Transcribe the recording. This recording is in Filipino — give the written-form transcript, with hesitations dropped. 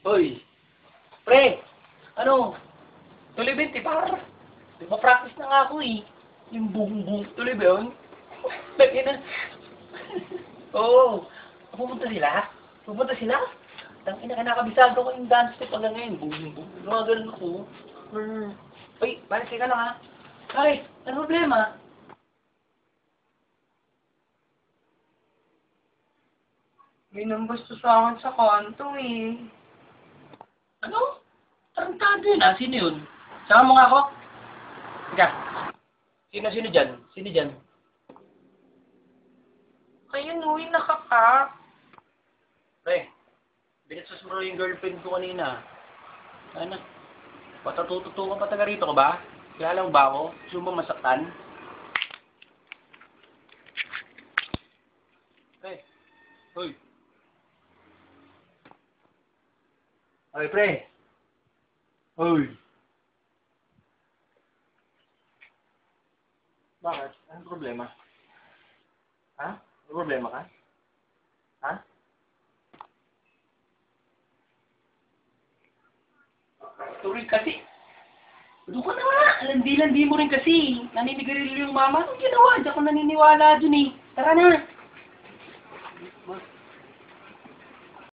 Hoy, pre, ano? Tuloy ba yung tipar? Di ba practice na nga ako eh. Yung boom-boom. Tuloy ba yun? Lagi na. Oo. Pupunta sila? Pupunta sila? Tangina ka nakabisado ko yung dance step hanggang ngayon. Boom-boom. Mga ganun ako. Uy, balik ka lang ha. Ay, ano problema? May nambas sa akin sa kanto eh. Ano? Tarantado yun ha. Sino yun? Sama mo nga ako. Teka. Sino dyan? Sino dyan? Ayun, uy, nakapak. Pre, binitsos mo yung girlfriend ko kanina. Ano? Patatututo ka pa taga rito ka ba? Kilala mo ba ako? Gusto mo masaktan? Pre, hoy. Hoy, pre. Hoy. Bakit? Anong problema? Ha? May problema ka? Ha? Tuloy kasi. Doon ka na nga. Landi-landi mo rin kasi. Naninigarilyo yung mama. Anong ginawa? Diyan ako naniniwala dun eh. Tara na.